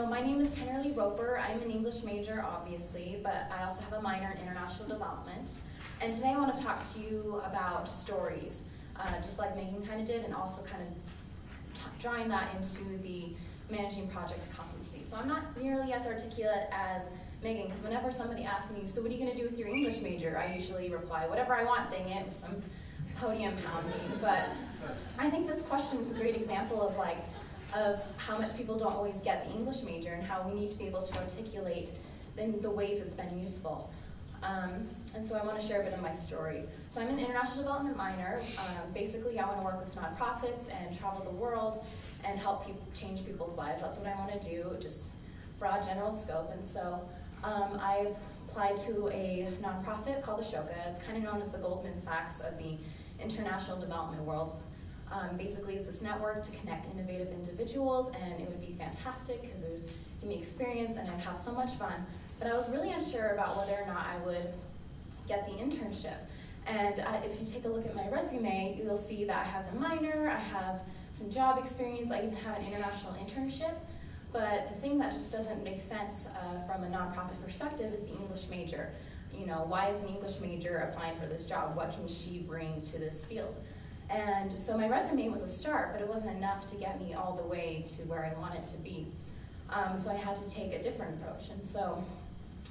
my name is Kennerley Roper. I'm an English major, obviously, but I also have a minor in international development. And today I want to talk to you about stories, just like Megan kind of did, and also kind of drawing that into the managing projects competency. So I'm not nearly as articulate as Megan, because whenever somebody asks me, so what are you going to do with your English major? I usually reply, whatever I want, dang it, with some podium pounding. But I think this question is a great example of how much people don't always get the English major and how we need to be able to articulate in the ways it's been useful. And so I want to share a bit of my story. So I'm an international development minor. Basically, I want to work with nonprofits and travel the world and help change people's lives. That's what I want to do, just broad general scope. And so I applied to a nonprofit called Ashoka. It's kind of known as the Goldman Sachs of the international development world. Basically, it's this network to connect innovative individuals, and it would be fantastic because it would give me experience and I'd have so much fun. But I was really unsure about whether or not I would get the internship. And if you take a look at my resume, you'll see that I have the minor, I have some job experience, I even have an international internship. But the thing that just doesn't make sense from a nonprofit perspective is the English major. You know, why is an English major applying for this job? What can she bring to this field? And so my resume was a start, but it wasn't enough to get me all the way to where I wanted to be. So I had to take a different approach. And so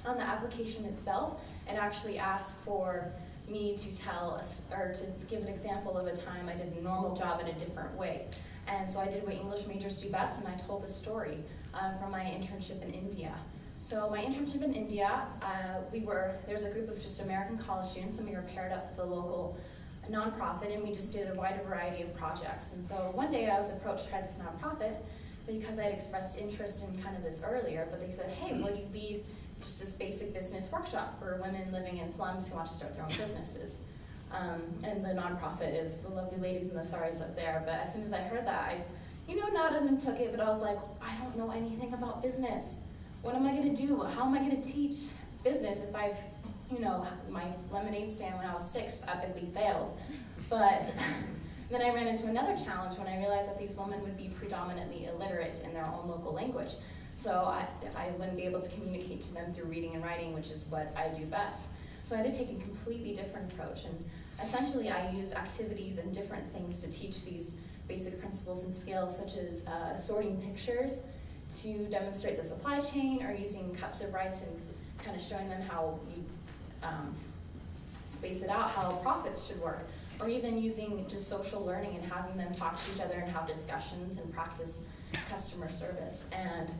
on the application itself, it actually asked for me to to give an example of a time I did a normal job in a different way. And so I did what English majors do best, and I told a story from my internship in India. So my internship in India, there was a group of just American college students, and we were paired up with a local nonprofit, and we just did a wide variety of projects. And so one day I was approached to try this nonprofit because I had expressed interest in kind of this earlier, but they said, hey, will you lead just this basic business workshop for women living in slums who want to start their own businesses? And the nonprofit is the lovely ladies in the saris up there. But as soon as I heard that, I nodded and took it, but I was like, I don't know anything about business. What am I going to do? How am I going to teach business if I've, my lemonade stand when I was 6 epically failed? But then I ran into another challenge when I realized that these women would be predominantly illiterate in their own local language. So I wouldn't be able to communicate to them through reading and writing, which is what I do best. So I had to take a completely different approach. And essentially I used activities and different things to teach these basic principles and skills, such as sorting pictures to demonstrate the supply chain, or using cups of rice and kind of showing them how you space it out, how profits should work, or even using just social learning and having them talk to each other and have discussions and practice customer service. And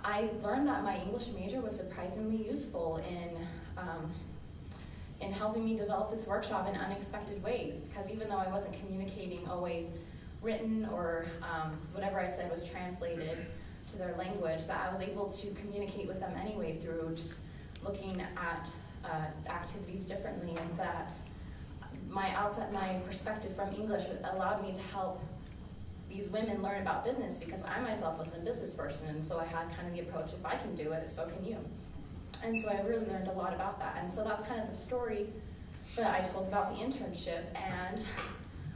I learned that my English major was surprisingly useful in helping me develop this workshop in unexpected ways, because even though I wasn't communicating always written or whatever I said was translated to their language, that I was able to communicate with them anyway through just looking at activities differently, and that my perspective from English allowed me to help these women learn about business, because I myself was a business person, and so I had kind of the approach, if I can do it, so can you. And so I really learned a lot about that. And so that's kind of the story that I told about the internship. And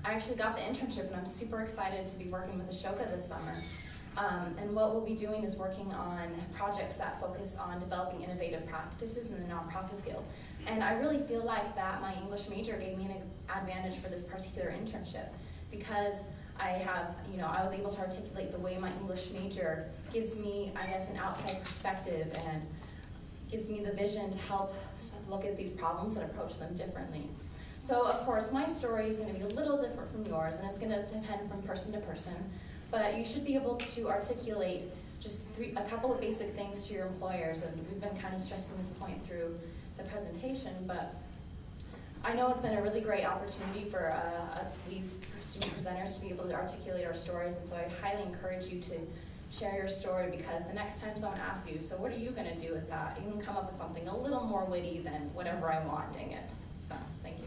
I actually got the internship, and I'm super excited to be working with Ashoka this summer. And what we'll be doing is working on projects that focus on developing innovative practices in the nonprofit field. And I really feel like that my English major gave me an advantage for this particular internship, because I was able to articulate the way my English major gives me, I guess, an outside perspective and gives me the vision to help look at these problems and approach them differently. So of course, my story is going to be a little different from yours, and it's going to depend from person to person, but you should be able to articulate just a couple of basic things to your employers, and we've been kind of stressing this point through the presentation, but I know it's been a really great opportunity for these student presenters to be able to articulate our stories, and so I highly encourage you to share your story, because the next time someone asks you, so what are you going to do with that? You can come up with something a little more witty than whatever I want, dang it. So, thank you.